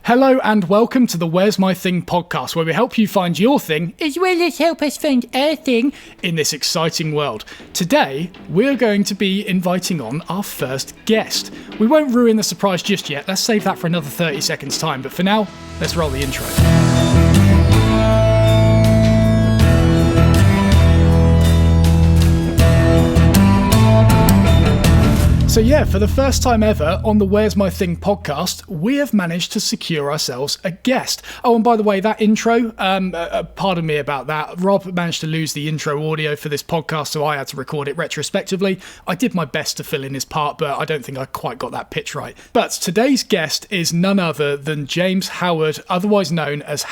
Hello and welcome to the Where's My Thing podcast, where we help you find your thing, as well as help us find our thing in this exciting world. Today, we're going to be inviting on our first guest. We won't ruin the surprise just yet, let's save that for another 30 seconds time, but for now, let's roll the intro. So yeah, for the first time ever on the Where's My Thing podcast, we have managed to secure ourselves a guest. Oh, and by the way, that intro, pardon me about that. Rob managed to lose the intro audio for this podcast, so I had to record it retrospectively. I did my best to fill in his part, but I don't think I quite got that pitch right. But today's guest is none other than James Howard, otherwise known as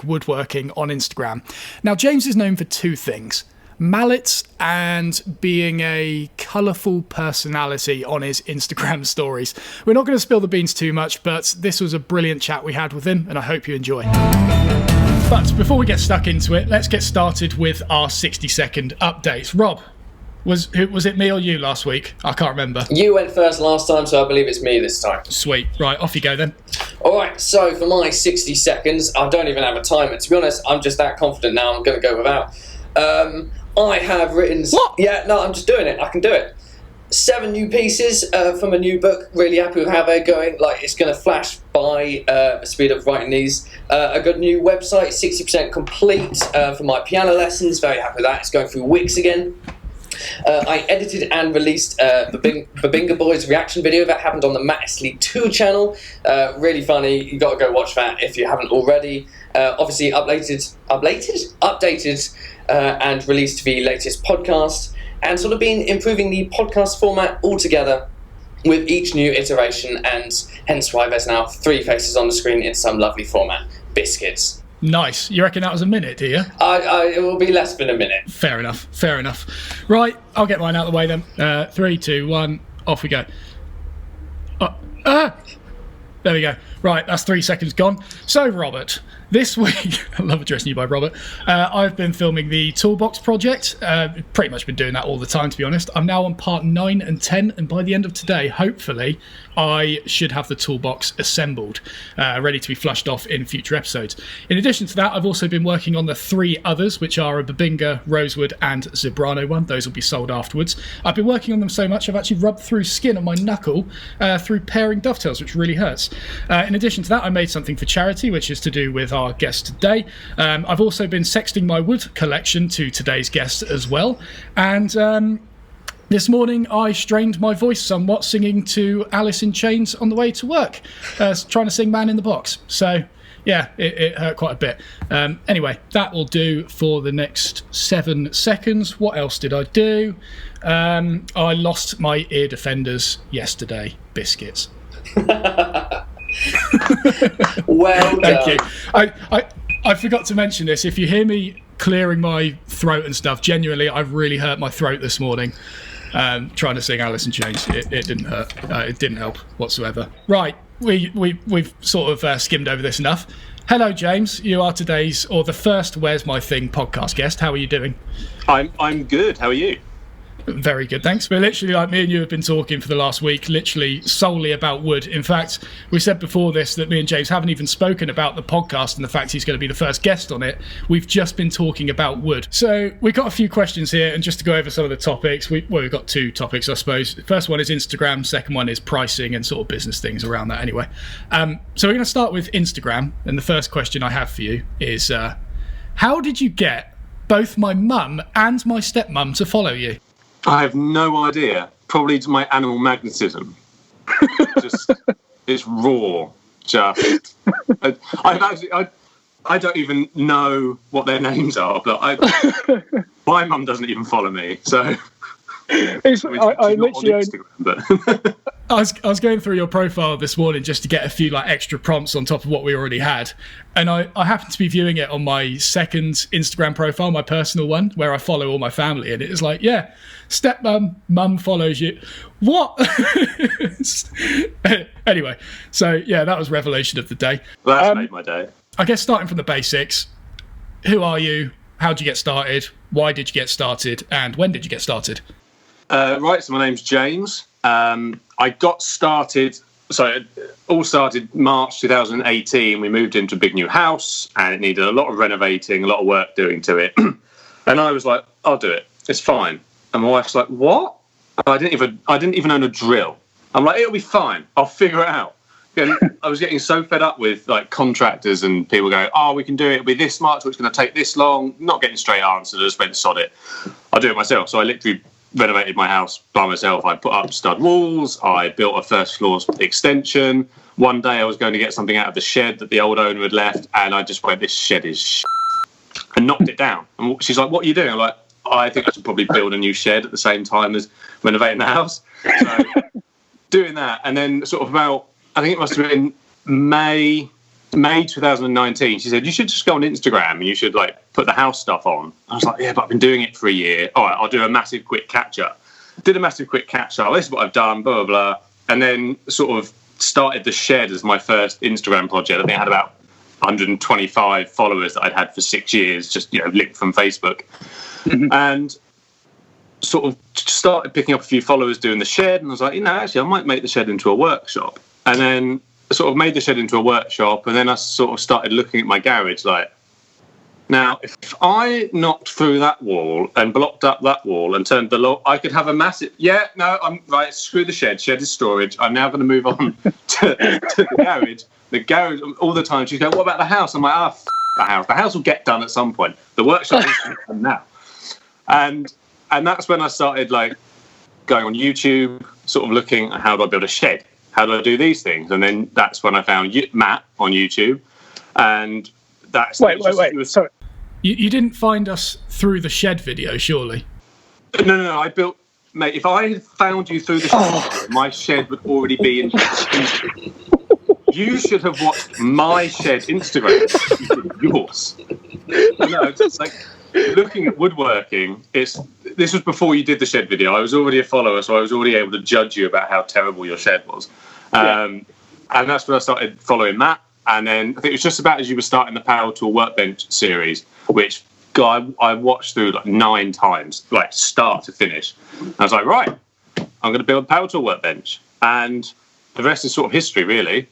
#Woodworking on Instagram. Now, James is known for two things: Mallets and being a colourful personality on his Instagram stories. We're not going to spill the beans too much, but this was a brilliant chat we had with him, and I hope you enjoy. But before we get stuck into it, let's get started with our 60-second updates. Rob, was it me or you last week? I can't remember. You went first last time, so I believe it's me this time. Sweet. Right, off you go then. All right, so for my 60 seconds, I don't even have a timer. To be honest, I'm just that confident now, I'm going to go without. I have written... What? Yeah, no, I'm just doing it. I can do it. 7 new pieces from a new book. Really happy with how they're going. Like, it's going to flash by the speed of writing these. A good new website, 60% complete for my piano lessons. Very happy with that. It's going through Wix again. I edited and released the Babinga Boys reaction video that happened on the Mallets 2 channel. Really funny. You got to go watch that if you haven't already. Obviously updated and released the latest podcast, and sort of been improving the podcast format altogether with each new iteration, and hence why there's now 3 faces on the screen in some lovely format. Biscuits. Nice. You reckon that was a minute, do you? It will be less than a minute. Fair enough. Right, I'll get mine out of the way then. 3, 2, 1, off we go. There we go. Right, that's 3 seconds gone. So, Robert, this week, I love addressing you by Robert, I've been filming the Toolbox project. Pretty much been doing that all the time, to be honest. I'm now on part 9 and 10, and by the end of today, hopefully, I should have the Toolbox assembled, ready to be flushed off in future episodes. In addition to that, I've also been working on the 3 others, which are a Babinga, Rosewood, and Zebrano one. Those will be sold afterwards. I've been working on them so much, I've actually rubbed through skin on my knuckle through pairing dovetails, which really hurts. In addition to that, I made something for charity, which is to do with our guest today. I've also been sexting my wood collection to today's guest as well. And this morning, I strained my voice somewhat singing to Alice in Chains on the way to work, trying to sing Man in the Box. So, yeah, it hurt quite a bit. Anyway, that will do for the next 7 seconds. What else did I do? I lost my ear defenders yesterday. Biscuits. Well done. Thank you. I forgot to mention this. If you hear me clearing my throat and stuff, genuinely, I've really hurt my throat this morning. Trying to sing Alice in Chains, it didn't hurt. It didn't help whatsoever. Right, we've sort of skimmed over this enough. Hello, James. You are today's, or the first Where's My Thing podcast guest. How are you doing? I'm good. How are you? Very good, thanks. But literally, like me and you have been talking for the last week, literally solely about wood. In fact, we said before this that me and James haven't even spoken about the podcast and the fact he's going to be the first guest on it. We've just been talking about wood. So we've got a few questions here, and just to go over some of the topics, we've got 2 topics, I suppose. The first one is Instagram, second one is pricing and sort of business things around that anyway. So we're going to start with Instagram, and the first question I have for you is, how did you get both my mum and my stepmum to follow you? I have no idea. Probably to my animal magnetism. It's raw. Just. I don't even know what their names are, but my mum doesn't even follow me, so. I was going through your profile this morning just to get a few extra prompts on top of what we already had, and I happened to be viewing it on my second Instagram profile, my personal one, where I follow all my family, and it was stepmum, mum follows you. What? Anyway, so yeah, that was revelation of the day. Well, that's made my day. I guess starting from the basics, who are you? How did you get started? Why did you get started? And when did you get started? Right, so my name's James. I got started so it all started March 2018. We moved into a big new house, and it needed a lot of renovating, a lot of work doing to it. And I was like, I'll do it. It's fine. And my wife's like, what? I didn't even own a drill. I'm like, it'll be fine. I'll figure it out. And I was getting so fed up with like contractors and people going, oh, we can do it. It'll be this much, or it's going to take this long. Not getting straight answers. I just went, sod it. I'll do it myself. So I literally renovated my house by myself. I put up stud walls. I built a first floor extension. One day I was going to get something out of the shed that the old owner had left, and I just went, this shed is shit, and knocked it down. And she's like, what are you doing? I'm like, I think I should probably build a new shed at the same time as renovating the house. So doing that, and then sort of about, I think it must have been May 2019, she said, you should just go on Instagram and you should like put the house stuff on. I was like, yeah, but I've been doing it for a year. All right, I'll do a massive quick catch-up. Did a massive quick catch-up. This is what I've done, blah, blah, blah. And then sort of started the shed as my first Instagram project. I think I had about 125 followers that I'd had for 6 years, just, linked from Facebook. And sort of started picking up a few followers doing the shed. And I was like, actually, I might make the shed into a workshop. And then sort of made the shed into a workshop, and then I sort of started looking at my garage like, now, if I knocked through that wall and blocked up that wall and turned the lock, I could have a massive... Yeah, no, I'm right, screw the shed. Shed is storage. I'm now going to move on to the garage. The garage, all the time, she's going, what about the house? I'm like, the house. The house will get done at some point. The workshop is done now. And that's when I started, like, going on YouTube, sort of looking at how do I build a shed? How do I do these things? And then that's when I found Matt on YouTube. And that's... Wait. Sorry. You didn't find us through the shed video, surely? No. I built... Mate, if I had found you through the shed, my shed would already be in... You should have watched my shed Instagram. Yours. No, just like... Looking at woodworking, this was before you did the shed video. I was already a follower, so I was already able to judge you about how terrible your shed was. And that's when I started following Matt. And then I think it was just about as you were starting the Power Tool Workbench series, which I watched through like 9 times, like start to finish. And I was like, right, I'm going to build a Power Tool Workbench. And the rest is sort of history, really.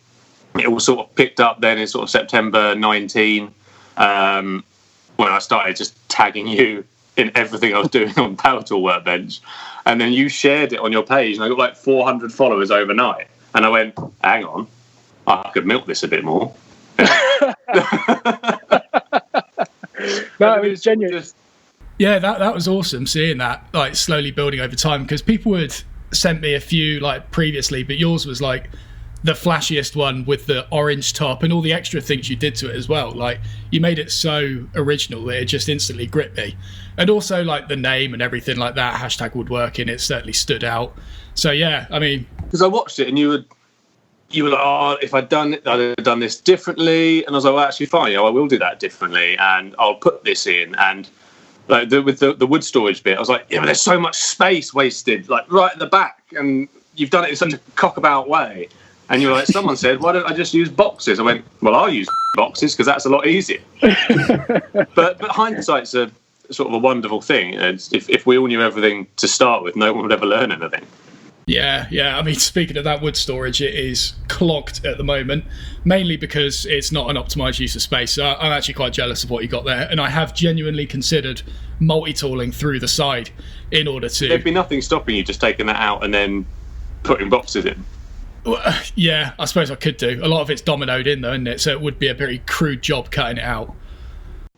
It all sort of picked up then in sort of September 19. When I started just tagging you in everything I was doing on Power Tool Workbench. And then you shared it on your page, and I got like 400 followers overnight. And I went, hang on, I could milk this a bit more. No, it was genuine. Yeah, that was awesome, seeing that, like, slowly building over time, because people had sent me a few, like, previously, but yours was, like, the flashiest one with the orange top and all the extra things you did to it as well. Like, you made it so original that it just instantly gripped me. And also, like, the name and everything like that, #woodworking, it certainly stood out. So yeah, I mean, because I watched it and you were like, oh, if I'd have done this differently. And I was like, well, actually fine, I will do that differently, and I'll put this in. And like with the wood storage bit, I was like, yeah, but there's so much space wasted, like right at the back, and you've done it in such a cockabout way. And you were like, someone said, why don't I just use boxes? I went, well, I'll use boxes because that's a lot easier. but hindsight's a sort of a wonderful thing. If we all knew everything to start with, no one would ever learn anything. Yeah. I mean, speaking of that wood storage, it is clogged at the moment, mainly because it's not an optimised use of space. So I'm actually quite jealous of what you got there. And I have genuinely considered multi-tooling through the side in order to... There'd be nothing stopping you just taking that out and then putting boxes in. Well, yeah, I suppose I could do. A lot of it's dominoed in, though, isn't it? So it would be a very crude job cutting it out.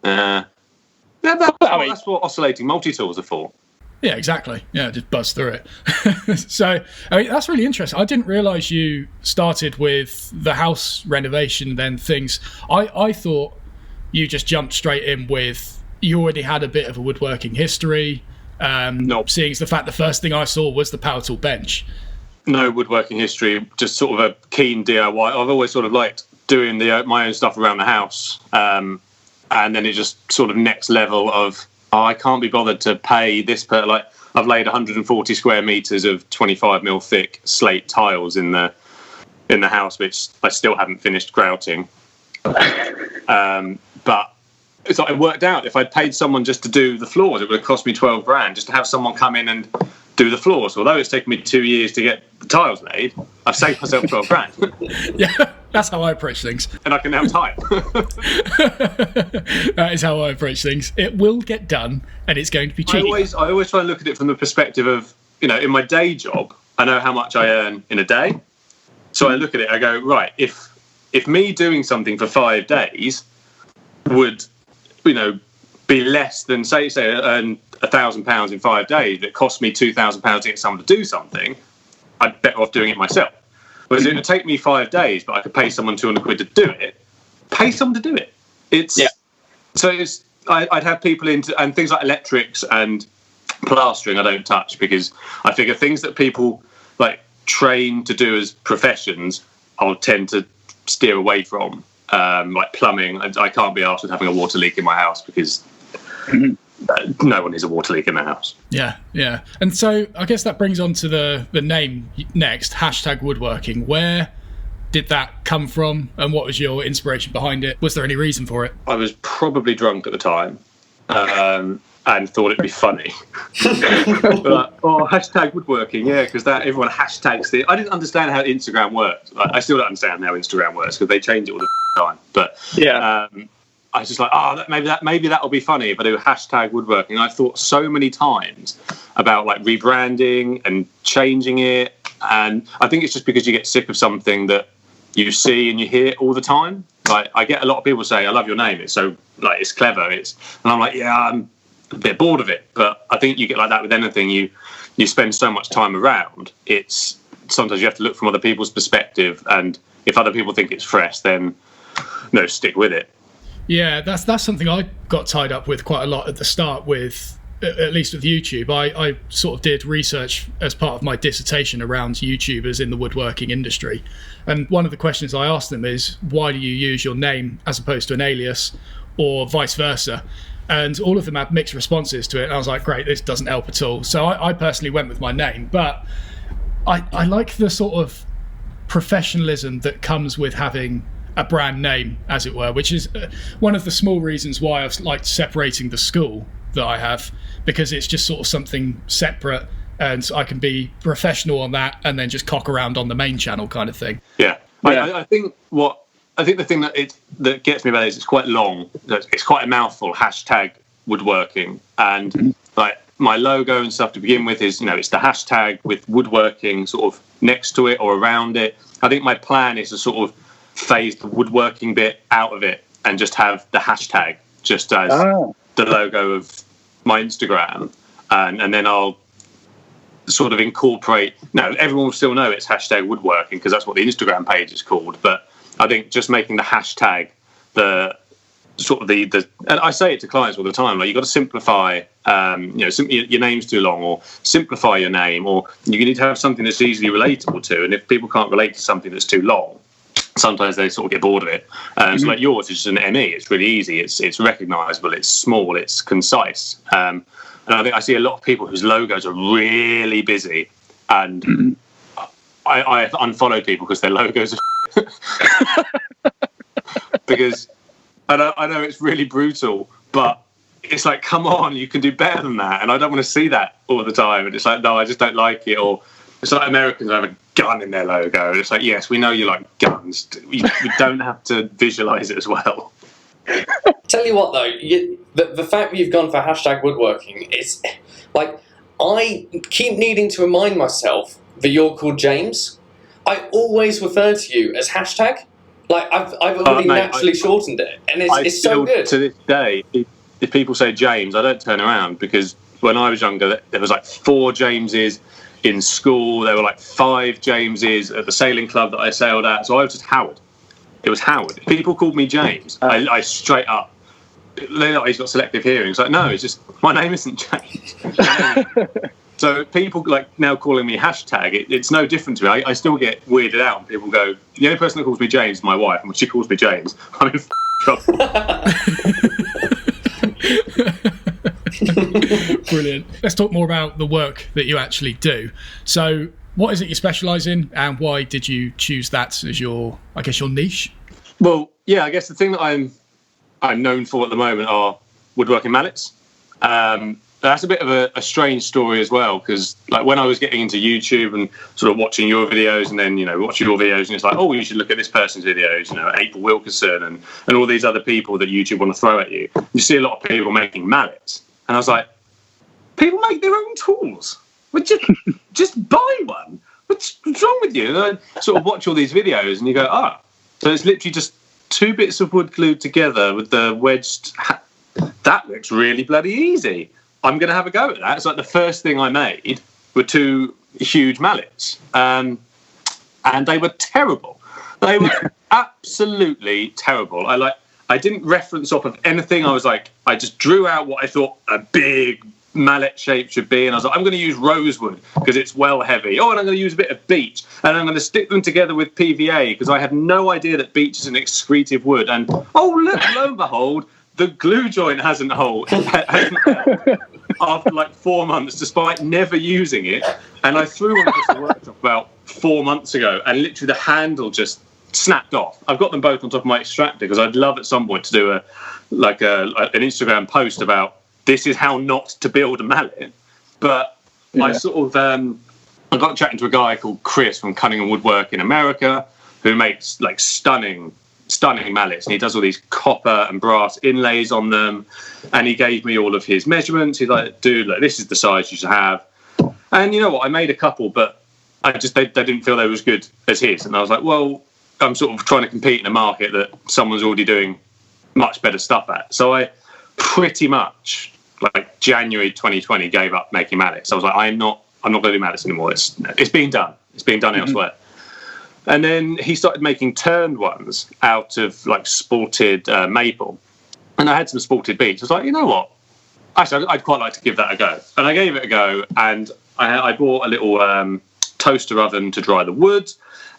That's what oscillating multi-tools are for. Yeah, exactly. Yeah, just buzz through it. So, I mean, that's really interesting. I didn't realise you started with the house renovation, then things. I thought you just jumped straight in with, you already had a bit of a woodworking history. Nope. Seeing as the fact the first thing I saw was the Power Tool bench. No woodworking history, just sort of a keen DIY. I've always sort of liked doing my own stuff around the house. And then it just sort of next level of, I can't be bothered to pay this like I've laid 140 square meters of 25mm thick slate tiles in the house, which I still haven't finished grouting. But it's like it worked out. If I'd paid someone just to do the floors, it would have cost me 12 grand just to have someone come in and do the floor. So although it's taken me 2 years to get the tiles made, I've saved myself 12 grand. Yeah, that's how I approach things. And I can now type. That is how I approach things. It will get done, and it's going to be cheap. I always try and look at it from the perspective of, in my day job, I know how much I earn in a day. So I look at it, I go, right, if me doing something for 5 days would, be less than, say earn £1,000 in 5 days, that cost me £2,000 to get someone to do something, I'd better off doing it myself. Whereas it would take me 5 days, but I could pay someone £200 to do it. Pay someone to do it. I'd have people into, and things like electrics and plastering I don't touch, because I figure things that people like train to do as professions I'll tend to steer away from. Like plumbing, I can't be asked with having a water leak in my house, because no one needs a water leak in their house. Yeah. And so I guess that brings on to the name next, #Woodworking. Where did that come from, and what was your inspiration behind it? Was there any reason for it? I was probably drunk at the time, and thought it'd be funny. #Woodworking, yeah, because that everyone hashtags it. I didn't understand how Instagram worked. I still don't understand how Instagram works, because they change it all the time. But yeah. I was just like, maybe that'll be funny if I do #Woodworking. I thought so many times about like rebranding and changing it, and I think it's just because you get sick of something that you see and you hear all the time. Like I get a lot of people say, "I love your name. It's so like it's clever." And I'm like, yeah, I'm a bit bored of it. But I think you get like that with anything. You spend so much time around. It's sometimes you have to look from other people's perspective, and if other people think it's fresh, then no, stick with it. Yeah, that's something I got tied up with quite a lot at the start with, at least with YouTube. I sort of did research as part of my dissertation around YouTubers in the woodworking industry. And one of the questions I asked them is, why do you use your name as opposed to an alias, or vice versa? And all of them had mixed responses to it. And I was like, great, this doesn't help at all. So I personally went with my name. But I like the sort of professionalism that comes with having a brand name, as it were, which is one of the small reasons why I've liked separating the school that I have, because it's just sort of something separate, and I can be professional on that and then just cock around on the main channel kind of thing. Yeah. I think the thing that gets me about it is it's quite long. It's quite a mouthful, #Woodworking, and like my logo and stuff to begin with is, it's the hashtag with woodworking sort of next to it or around it. I think my plan is to sort of phase the woodworking bit out of it and just have the hashtag just as the logo of my Instagram, and then I'll sort of incorporate. No, everyone will still know it's #Woodworking because that's what the Instagram page is called. But I think just making the hashtag the sort of the and I say it to clients all the time, like you've got to simplify. Your name's too long, or simplify your name, or you need to have something that's easily relatable to. And if people can't relate to something that's too long, sometimes they sort of get bored of it. So like yours is just an ME. It's really easy. It's recognisable. It's small. It's concise. And I think I see a lot of people whose logos are really busy, and I have unfollowed people because their logos are because I know it's really brutal, but it's like, come on, you can do better than that. And I don't want to see that all the time. And it's like, no, I just don't like it. Or it's like Americans have a gun in their logo. And it's like, yes, we know you like guns. We don't have to visualize it as well. Tell you what, though, the fact that you've gone for #Woodworking is like, I keep needing to remind myself that you're called James. I always refer to you as hashtag. Like I've already naturally shortened it, and it's so good. To this day, if people say James, I don't turn around, because when I was younger, there was like 4 Jameses in school. There were like 5 Jameses at the sailing club that I sailed at. So I was just Howard. It was Howard. If people called me James, I straight up. They're like, he's got selective hearing. It's like, no, it's just my name isn't James. So people like now calling me hashtag. It's no different to me. I still get weirded out, and people go, the only person that calls me James is my wife, and when she calls me James, I'm in trouble. Brilliant. Let's talk more about the work that you actually do. So what is it you specialise in, and why did you choose that as your niche? Well, yeah, I guess the thing that I'm known for at the moment are woodworking mallets. that's a bit of a strange story as well, because like when I was getting into YouTube and sort of watching your videos and then, watching your videos, and it's like, oh, you should look at this person's videos, April Wilkerson and all these other people that YouTube want to throw at you. You see a lot of people making mallets. And I was like, people make their own tools. Would you just buy one? What's wrong with you? And I sort of watch all these videos and you go, so it's literally just 2 bits of wood glued together with the wedged... That looks really bloody easy. I'm going to have a go at that. It's like the first thing I made were 2 huge mallets. And they were terrible. They were absolutely terrible. I didn't reference off of anything. I just drew out what I thought a big mallet shape should be. And I was like, I'm going to use rosewood because it's well heavy. Oh, and I'm going to use a bit of beech. And I'm going to stick them together with PVA because I had no idea that beech is an excretive wood. And, lo and behold, the glue joint hasn't held after like 4 months, despite never using it. And I threw one of this to the workshop about 4 months ago, and literally the handle just snapped off. I've got them both on top of my extractor because I'd love at some point to do an Instagram post about this is how not to build a mallet. But I sort of I got chatting to a guy called Chris from Cunningham Woodworking in America who makes like stunning mallets, and he does all these copper and brass inlays on them, and he gave me all of his measurements. He's like, dude, look, this is the size you should have. And you know what, I made a couple, but they didn't feel they were as good as his, and I was like, well, I'm sort of trying to compete in a market that someone's already doing much better stuff at. So I pretty much like January 2020 gave up making mallets. I was like, I'm not going to do mallets anymore. It's being done elsewhere. And then he started making turned ones out of like sported maple. And I had some sported beech. I was like, you know what? Actually, I'd quite like to give that a go. And I gave it a go. And I bought a little toaster oven to dry the wood,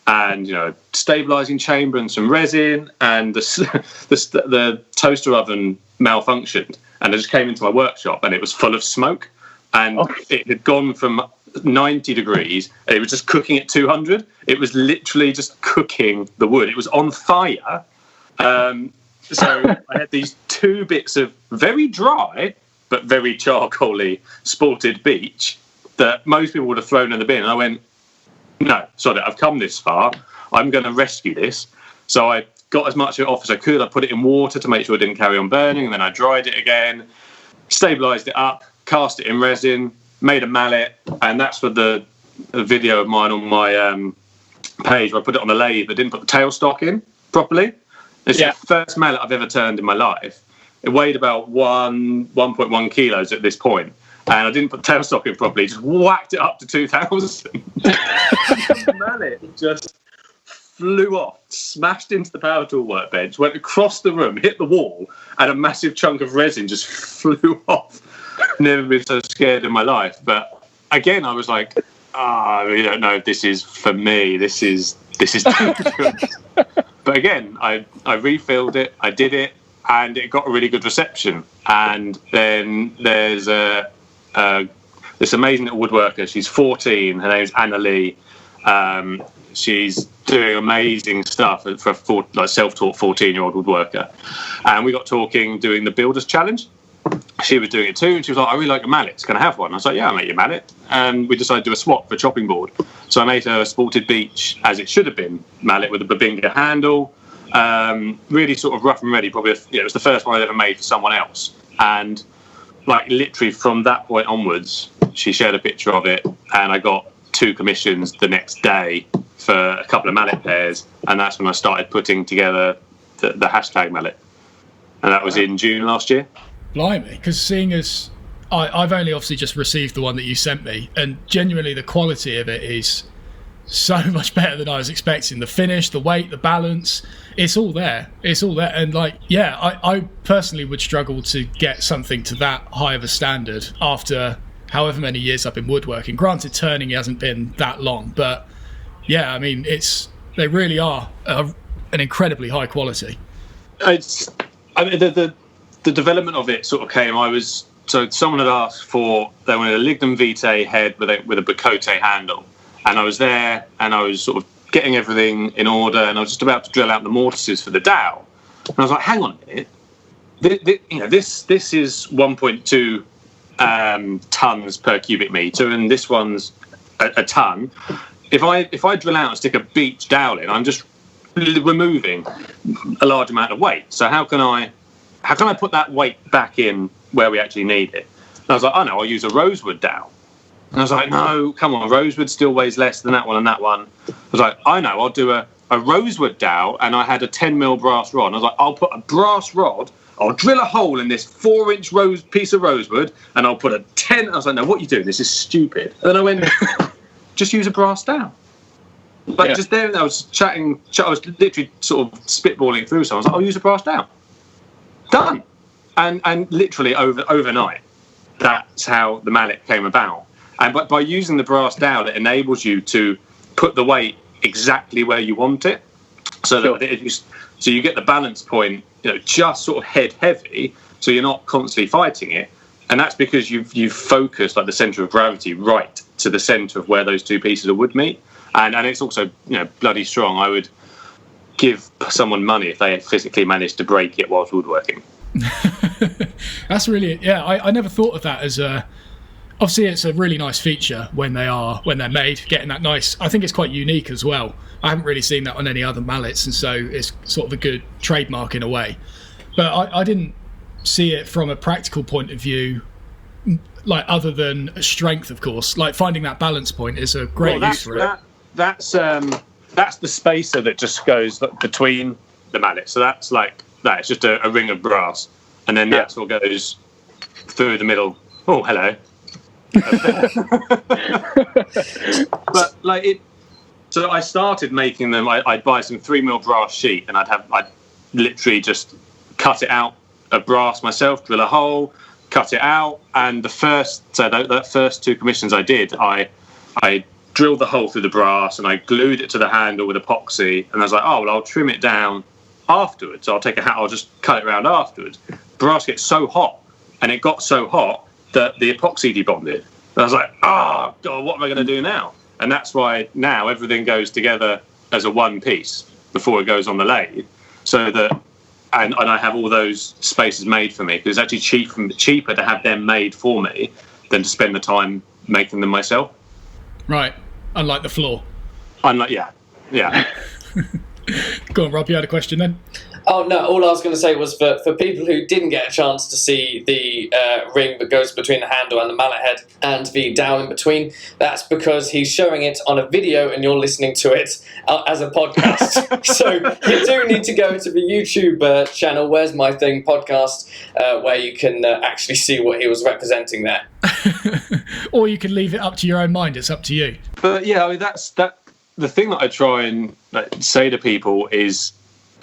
and stabilizing chamber and some resin. And the toaster oven malfunctioned. And I just came into my workshop and it was full of smoke. And it had gone from 90 degrees, and it was just cooking at 200. It was literally just cooking the wood. It was on fire. So I had these 2 bits of very dry but very charcoaly sported beech that most people would have thrown in the bin. And I went, no, sorry, I've come this far. I'm going to rescue this. So I got as much of it off as I could. I put it in water to make sure it didn't carry on burning, and then I dried it again, stabilised it up, cast it in resin, made a mallet, and that's for the video of mine on my page where I put it on the lathe but didn't put the tailstock in properly. It's the first mallet I've ever turned in my life. It weighed about 1.1 kilos at this point, and I didn't put the tailstock in properly, just whacked it up to 2,000. The mallet just flew off, smashed into the power tool workbench, went across the room, hit the wall, and a massive chunk of resin just flew off. Never been so scared in my life. But again, I was like, I really don't know if this is for me. This is dangerous. But again, I refilled it, I did it, and it got a really good reception. And then there's this amazing little woodworker. She's 14. Her name's Anna Lee. She's doing amazing stuff for a self-taught 14-year-old woodworker. And we got talking, doing the Builders Challenge. She was doing it too, and she was like, I really like your mallets, can I have one? I was like, yeah, I'll make you a mallet. And we decided to do a swap for a chopping board. So I made her a sported beech, as it should have been, mallet with a Babinga handle, really sort of rough and ready. Probably it was the first one I'd ever made for someone else. And like literally from that point onwards, she shared a picture of it, and I got 2 commissions the next day for a couple of mallet pairs, and that's when I started putting together the hashtag mallet. And that was in June last year. Blimey, because seeing as I've only obviously just received the one that you sent me, and genuinely the quality of it is so much better than I was expecting. The finish, the weight, the balance, it's all there. And like, yeah, I personally would struggle to get something to that high of a standard after however many years I've been woodworking. Granted, turning hasn't been that long, but yeah, I mean, they really are an incredibly high quality. The development of it sort of came. So someone had asked for, they wanted a Lignum Vitae head with a Bespoke handle, and I was there and I was sort of getting everything in order, and I was just about to drill out the mortises for the dowel, and I was like, hang on a minute, this is 1.2 tons per cubic meter, and this one's a ton. If I drill out and stick a beach dowel in, I'm just removing a large amount of weight. So how can I put that weight back in where we actually need it? And I was like, oh no, I'll use a rosewood dowel. And I was like, no, come on, rosewood still weighs less than that one and that one. I was like, I know, I'll do a rosewood dowel, and I had a 10mm brass rod. And I was like, I'll put a brass rod, I'll drill a hole in this 4-inch piece of rosewood, and I'll put a 10. I was like, no, what are you doing? This is stupid. And then I went, just use a brass dowel. But just there, I was chatting, I was literally sort of spitballing it through. So I was like, I'll use a brass dowel. Done. And literally overnight, that's how the mallet came about. And by using the brass dowel, it enables you to put the weight exactly where you want it, so that so you get the balance point, just sort of head heavy, so you're not constantly fighting it. And that's because you've focused like the center of gravity right to the center of where those two pieces of wood meet. And it's also bloody strong. I would give someone money if they physically managed to break it whilst woodworking. That's really, I never thought of that as obviously it's a really nice feature when they're made, getting that nice. I think it's quite unique as well. I haven't really seen that on any other mallets, and so it's sort of a good trademark in a way. But I didn't see it from a practical point of view, like other than strength, of course. Like finding that balance point is a great use for it. That's the spacer that just goes between the mallets. So that's like that. It's just a ring of brass, and then that's what goes through the middle. Oh, hello. But like it. So I started making them. I'd buy some 3mm brass sheet, and I'd literally just cut it out of brass myself, drill a hole, cut it out, and that first two commissions I did, I drilled the hole through the brass and I glued it to the handle with epoxy, and I was like, oh well, I'll trim it down afterwards. I'll just cut it around afterwards. Brass gets so hot, and it got so hot that the epoxy debonded. And I was like, oh god, what am I going to do now? And that's why now everything goes together as a one piece before it goes on the lathe, so that and I have all those spaces made for me, because it's actually cheaper to have them made for me than to spend the time making them myself. Right, unlike the floor. Yeah. Go on, Rob, you had a question then? Oh, no, all I was going to say was for people who didn't get a chance to see the ring that goes between the handle and the mallet head and the dowel in between, that's because he's showing it on a video and you're listening to it as a podcast. So you do need to go to the YouTube channel, Where's My Thing podcast, where you can actually see what he was representing there. Or you can leave it up to your own mind. It's up to you. But yeah, I mean, that's the thing that I try and say to people is,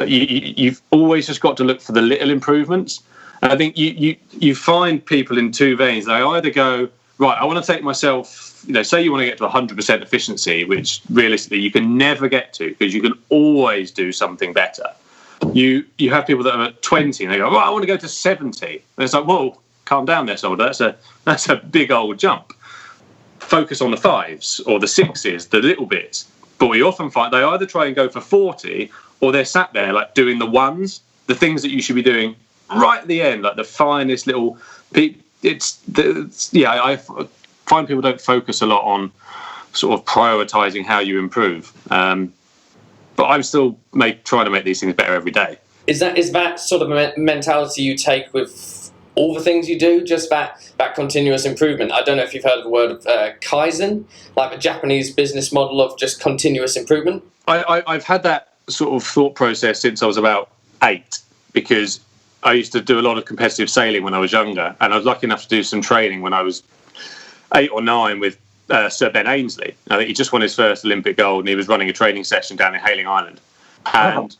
you've always just got to look for the little improvements. And I think you find people in two veins. They either go, right, I want to take myself, say you want to get to 100% efficiency, which realistically you can never get to, because you can always do something better. You have people that are at 20 and they go, well, I want to go to 70. And it's like, whoa, calm down there, soldier. That's a big old jump. Focus on the 5s or the 6s, the little bits. But we often find they either try and go for 40, or they're sat there like doing the 1s, the things that you should be doing right at the end, like the finest little. I find people don't focus a lot on sort of prioritising how you improve. But I'm still trying to make these things better every day. Is that sort of a mentality you take with all the things you do, just that continuous improvement? I don't know if you've heard of the word of Kaizen, like the Japanese business model of just continuous improvement. I've had that sort of thought process since I was about 8, because I used to do a lot of competitive sailing when I was younger, and I was lucky enough to do some training when I was 8 or 9 with Sir Ben Ainsley. I think he just won his first Olympic gold, and he was running a training session down in Hayling Island. And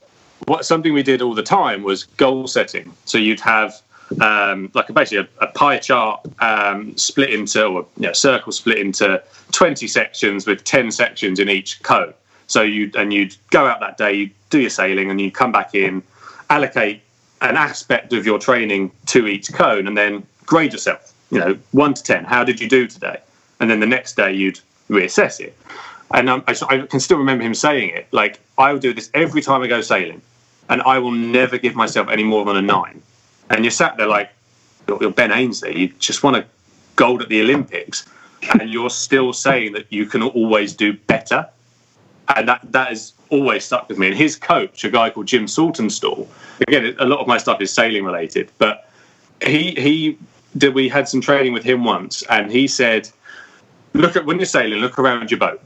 something we did all the time was goal setting. So you'd have basically a pie chart split into, or circle split into 20 sections with 10 sections in each cone. So you'd go out that day, you do your sailing, and you come back in, allocate an aspect of your training to each cone, and then grade yourself. 1 to 10. How did you do today? And then the next day you'd reassess it. And I can still remember him saying it. Like, I will do this every time I go sailing, and I will never give myself any more than a 9. And you're sat there like you're Ben Ainsley. You just want to gold at the Olympics, and you're still saying that you can always do better. And that has always stuck with me. And his coach, a guy called Jim Saltonstall, again, a lot of my stuff is sailing related, but we had some training with him once, and he said, when you're sailing, look around your boat.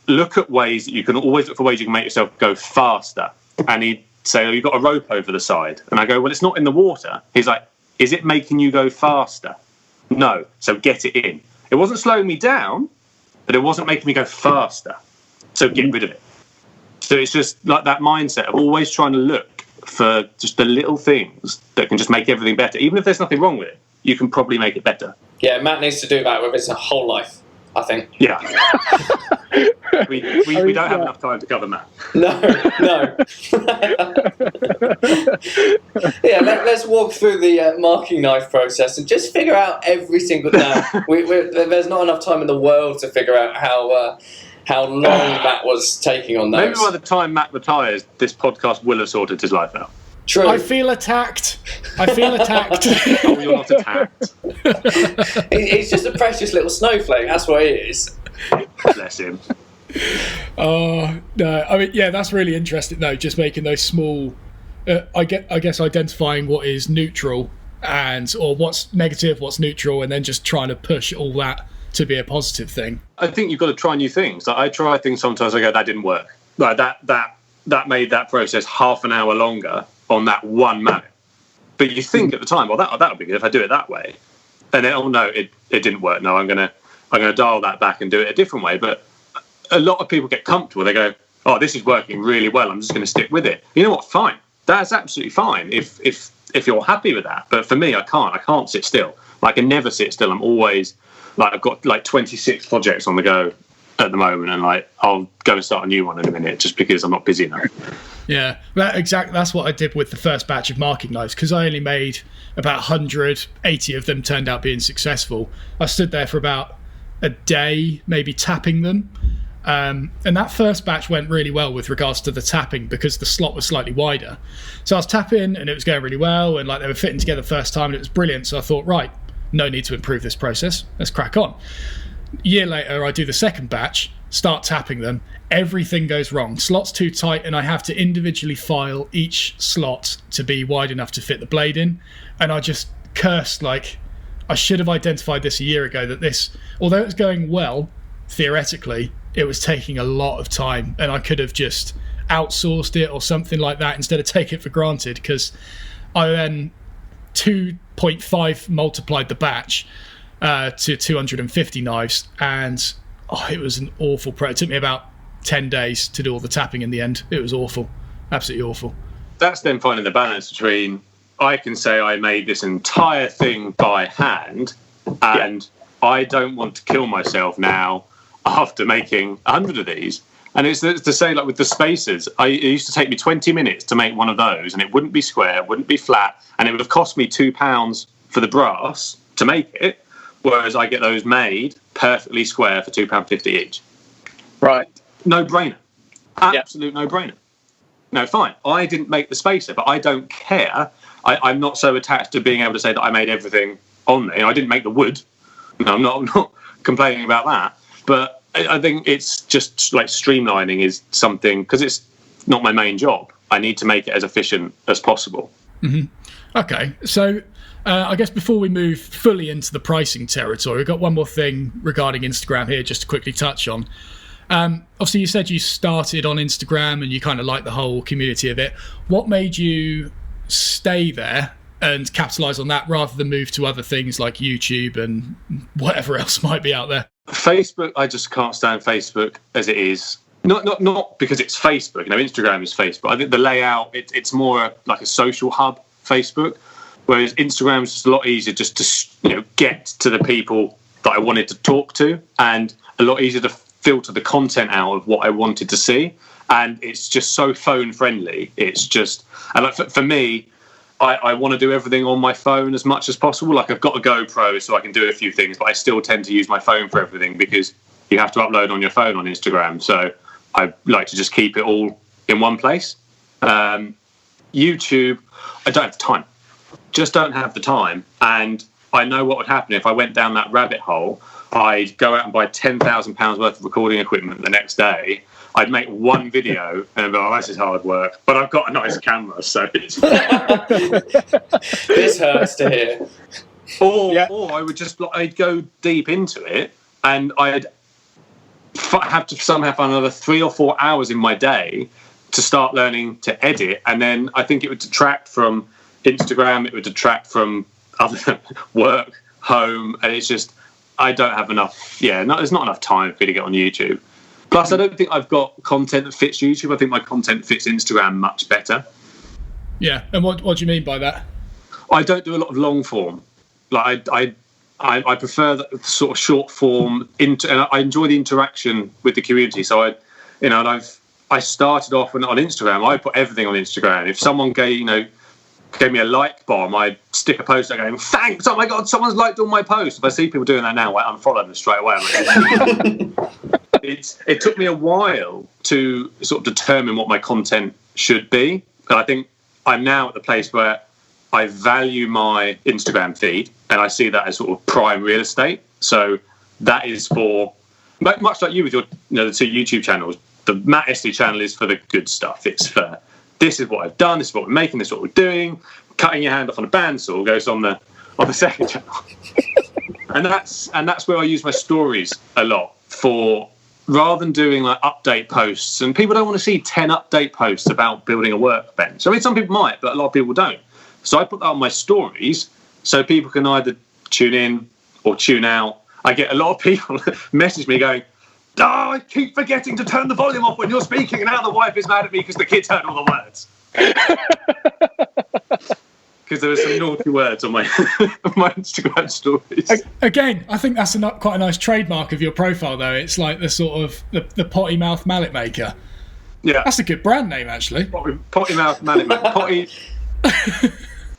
Look at ways that you can always look for ways you can make yourself go faster. And he'd say, you've got a rope over the side. And I go, well, it's not in the water. He's like, is it making you go faster? No. So get it in. It wasn't slowing me down, but it wasn't making me go faster. So get rid of it. So it's just like that mindset of always trying to look for just the little things that can just make everything better. Even if there's nothing wrong with it, you can probably make it better. Yeah, Matt needs to do that with his whole life, I think. Yeah. we don't have enough time to cover Matt. No. Yeah, let's walk through the marking knife process and just figure out every single... No, there's not enough time in the world to figure out how long Matt was taking on those. Maybe by the time Matt retires, this podcast will have sorted his life out. True. I feel attacked. Oh, you're not attacked. He's just a precious little snowflake. That's what he is. Bless him. Oh, no. I mean, yeah, that's really interesting, though, just making those small... I guess identifying what is neutral or what's negative, what's neutral, and then just trying to push all that to be a positive thing. I think you've got to try new things. Like, I try things sometimes, I go, that didn't work. Like that made that process half an hour longer on that one mallet. But you think at the time, well, that'll be good if I do it that way. And then, oh no, it didn't work. No, I'm gonna dial that back and do it a different way. But a lot of people get comfortable. They go, oh, this is working really well. I'm just going to stick with it. You know what? Fine. That's absolutely fine if you're happy with that. But for me, I can't sit still. Like, I can never sit still. I'm always like, I've got like 26 projects on the go at the moment, and like I'll go and start a new one in a minute just because I'm not busy enough. Yeah, that's what I did with the first batch of marking knives, because I only made about 180 of them turned out being successful. I stood there for about a day, maybe tapping them. And that first batch went really well with regards to the tapping because the slot was slightly wider. So I was tapping and it was going really well, and like they were fitting together first time and it was brilliant. So I thought, right, no need to improve this process. Let's crack on. A year later, I do the second batch, start tapping them. Everything goes wrong. Slot's too tight, and I have to individually file each slot to be wide enough to fit the blade in. And I just cursed, like, I should have identified this a year ago, that this, although it's going well, theoretically, it was taking a lot of time, and I could have just outsourced it or something like that instead of take it for granted, because I then 2.5 multiplied the batch to 250 knives, and it was an awful it took me about 10 days to do all the tapping in the end. It was awful, absolutely awful. That's then finding the balance between, I can say I made this entire thing by hand, and I don't want to kill myself now after making 100 of these. And it's to say, like with the spacers, it used to take me 20 minutes to make one of those, and it wouldn't be square, it wouldn't be flat, and it would have cost me £2 for the brass to make it, whereas I get those made perfectly square for £2.50 each. Right. No brainer. Absolute no brainer. No, fine. I didn't make the spacer, but I don't care. I'm not so attached to being able to say that I made everything on there. I didn't make the wood. No, I'm not complaining about that. But I think it's just like streamlining is something, because it's not my main job. I need to make it as efficient as possible. Mm-hmm. Okay, so I guess before we move fully into the pricing territory, we've got one more thing regarding Instagram here just to quickly touch on. Obviously, you said you started on Instagram and you kind of like the whole community of it. What made you stay there and capitalise on that rather than move to other things like YouTube and whatever else might be out there? Facebook, I just can't stand Facebook as it is. Not because it's Facebook. Instagram is Facebook. I think the layout, it's more like a social hub, Facebook, whereas Instagram is just a lot easier just to get to the people that I wanted to talk to, and a lot easier to filter the content out of what I wanted to see. And it's just so phone friendly. It's just, and like for me, I want to do everything on my phone as much as possible. Like, I've got a GoPro so I can do a few things, but I still tend to use my phone for everything because you have to upload on your phone on Instagram. So I like to just keep it all in one place. YouTube, I don't have the time. Just don't have the time. And I know what would happen if I went down that rabbit hole. I'd go out and buy £10,000 worth of recording equipment the next day. I'd make one video and I'd be like, this is hard work, but I've got a nice camera, so it's This hurts to hear. Or I would I'd go deep into it, and I'd have to somehow find another 3 or 4 hours in my day to start learning to edit, and then I think it would detract from Instagram, it would detract from other work, home, and it's just, I don't have enough, there's not enough time for me to get on YouTube. Plus, I don't think I've got content that fits YouTube. I think my content fits Instagram much better. Yeah, and what do you mean by that? I don't do a lot of long form. Like I prefer the sort of short form, and I enjoy the interaction with the community. So I started off on Instagram. I put everything on Instagram. If someone gave me a like bomb, I'd stick a post there going, thanks, oh my God, someone's liked all my posts. If I see people doing that now, I unfollow them straight away. It took me a while to sort of determine what my content should be. And I think I'm now at the place where I value my Instagram feed, and I see that as sort of prime real estate. So that is for, much like you with your the 2 YouTube channels, the Matt Esty channel is for the good stuff. It's for, this is what I've done, this is what we're making, this is what we're doing. Cutting your hand off on a bandsaw goes on the second channel. and that's where I use my stories a lot for, rather than doing like update posts. And people don't want to see 10 update posts about building a workbench. I mean, some people might, but a lot of people don't. So I put that on my stories so people can either tune in or tune out. I get a lot of people message me going, I keep forgetting to turn the volume off when you're speaking, and now the wife is mad at me because the kids heard all the words. Because there were some naughty words on my my Instagram stories. Again, I think that's quite a nice trademark of your profile, though. It's like the sort of the potty mouth mallet maker. Yeah, that's a good brand name, actually. Potty mouth mallet maker. Potty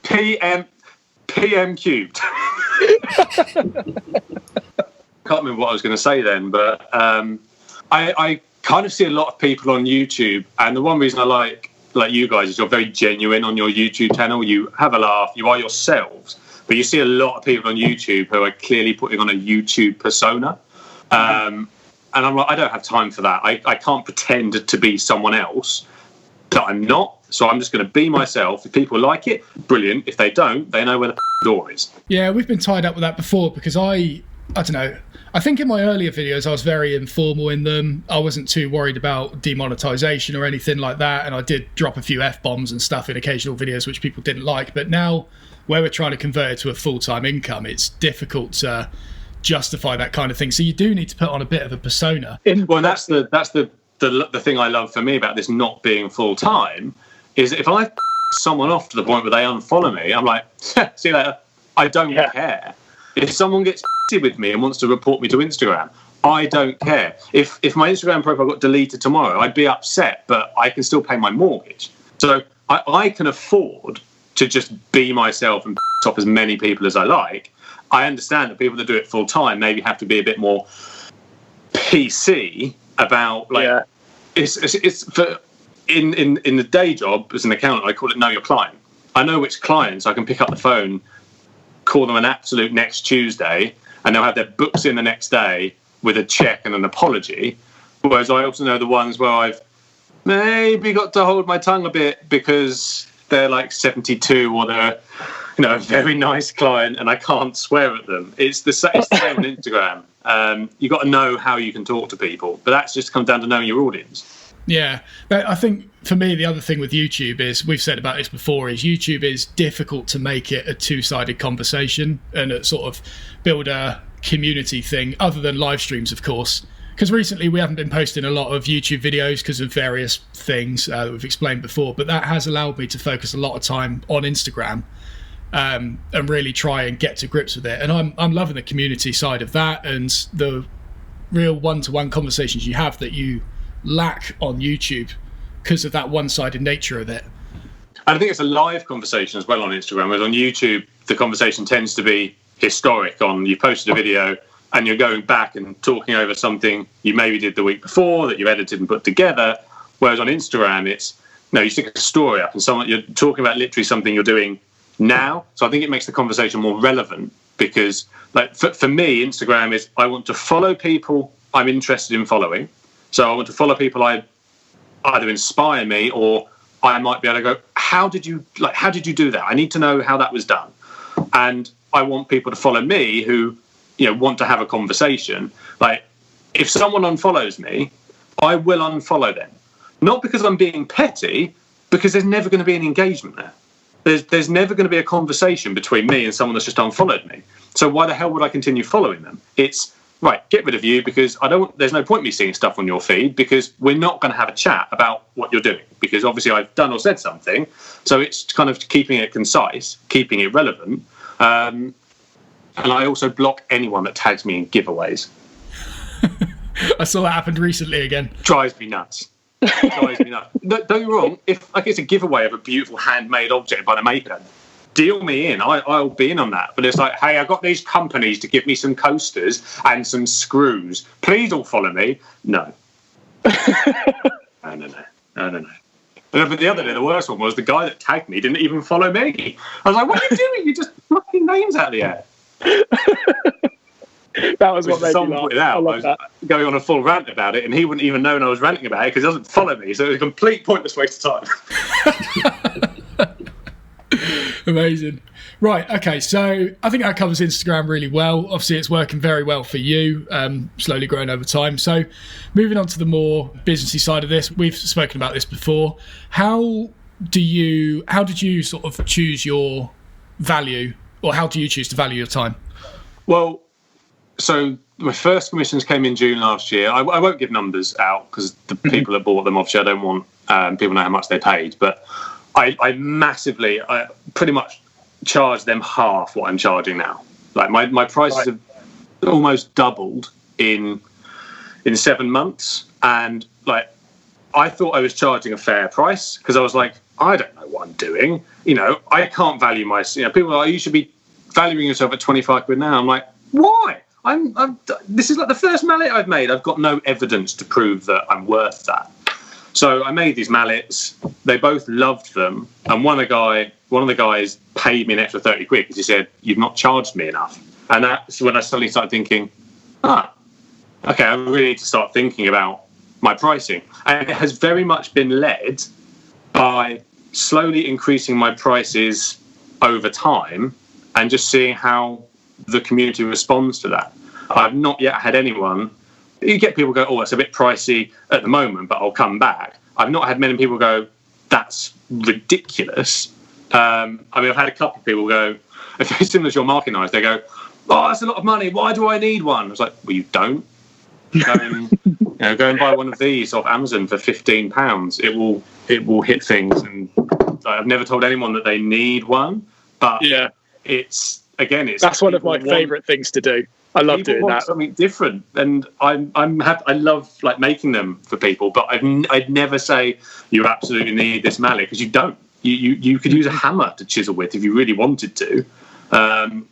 PM cubed. Can't remember what I was going to say then, but I kind of see a lot of people on YouTube, and the one reason I like you guys is you're very genuine on your YouTube channel. You have a laugh, you are yourselves, but you see a lot of people on YouTube who are clearly putting on a YouTube persona, and I'm like, I don't have time for that. I can't pretend to be someone else that I'm not. So I'm just going to be myself. If people like it, brilliant. If they don't, they know where the door is. Yeah, we've been tied up with that before, because I don't know. I think in my earlier videos I was very informal in them. I wasn't too worried about demonetization or anything like that, and I did drop a few F-bombs and stuff in occasional videos which people didn't like. But now, where we're trying to convert it to a full-time income, it's difficult to justify that kind of thing. So you do need to put on a bit of a persona. Well, that's the thing I love for me about this not being full-time, is that if I someone off to the point where they unfollow me, I'm like, see you later. I don't care. If someone gets with me and wants to report me to Instagram, I don't care. If my Instagram profile got deleted tomorrow, I'd be upset, but I can still pay my mortgage. So I can afford to just be myself and top as many people as I like. I understand that people that do it full time maybe have to be a bit more PC about it's for in the day job as an accountant, I call it know your client. I know which clients I can pick up the phone, call them an absolute next Tuesday, and they'll have their books in the next day with a check and an apology. Whereas I also know the ones where I've maybe got to hold my tongue a bit because they're like 72 or they're a very nice client and I can't swear at them. It's the same on Instagram. You've got to know how you can talk to people, but that's just comes down to knowing your audience. Yeah, but I think for me the other thing with YouTube is, we've said about this before, is YouTube is difficult to make it a two-sided conversation and sort of build a community thing other than live streams, of course, because recently we haven't been posting a lot of YouTube videos because of various things that we've explained before, but that has allowed me to focus a lot of time on Instagram and really try and get to grips with it. And I'm loving the community side of that and the real one-to-one conversations you have that you lack on YouTube because of that one-sided nature of it. And I think it's a live conversation as well on Instagram, whereas on YouTube the conversation tends to be historic. You posted a video and you're going back and talking over something you maybe did the week before that you edited and put together, whereas on Instagram it's you stick a story up and you're talking about literally something you're doing now. So I think it makes the conversation more relevant because like for me, Instagram is I want to follow people I'm interested in following. So I want to follow people I either inspire me, or I might be able to go, how did you do that? I need to know how that was done. And I want people to follow me who, want to have a conversation. Like, if someone unfollows me, I will unfollow them. Not because I'm being petty, because there's never going to be an engagement there. There's never going to be a conversation between me and someone that's just unfollowed me. So why the hell would I continue following them? It's, right, get rid of you, because there's no point me seeing stuff on your feed, because we're not going to have a chat about what you're doing, because obviously I've done or said something. So it's kind of keeping it concise, keeping it relevant. And I also block anyone that tags me in giveaways. I saw that happened recently again. Drives me nuts. Don't get me wrong, if it's a giveaway of a beautiful handmade object by the maker, deal me in. I'll be in on that. But it's like, hey, I got these companies to give me some coasters and some screws. Please all follow me. No. No. But the other day, the worst one was the guy that tagged me didn't even follow me. I was like, what are you doing? You're just knocking names out of the air. That was what made me laugh. I was going on a full rant about it, and he wouldn't even know I was ranting about it because he doesn't follow me. So it was a complete pointless waste of time. Amazing. Right, okay, so I think that covers Instagram really well. Obviously, it's working very well for you, slowly growing over time. So moving on to the more businessy side of this, we've spoken about this before. How did you sort of choose your value, or how do you choose to value your time? Well, so my first commissions came in June last year. I won't give numbers out because the people that bought them, obviously, I don't want people to know how much they paid. But I pretty much charge them half what I'm charging now. Like my prices have almost doubled in 7 months. And like, I thought I was charging a fair price because I was like, I don't know what I'm doing. I can't value people are like, you should be valuing yourself at 25 quid now. I'm like, why? This is like the first mallet I've made. I've got no evidence to prove that I'm worth that. So I made these mallets. They both loved them, and one of the guys paid me an extra 30 quid because he said, "You've not charged me enough." And that's when I suddenly started thinking, okay, I really need to start thinking about my pricing. And it has very much been led by slowly increasing my prices over time and just seeing how the community responds to that. I've not yet had anyone. You get people go, oh, it's a bit pricey at the moment, but I'll come back. I've not had many people go, that's ridiculous. I've had a couple of people go, if it's similar to your marketing eyes, they go, oh, that's a lot of money. Why do I need one? I was like, well, you don't. Go and buy one of these off Amazon for £15. It will hit things. And I've never told anyone that they need one, but yeah, that's one of my favourite things to do. I love doing that. Something different, and I'm happy. I love like making them for people, but I'd never say you absolutely need this mallet because you don't. You could use a hammer to chisel with if you really wanted to. I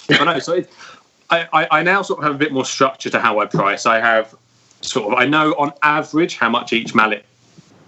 know. So I now sort of have a bit more structure to how I price. I know on average how much each mallet,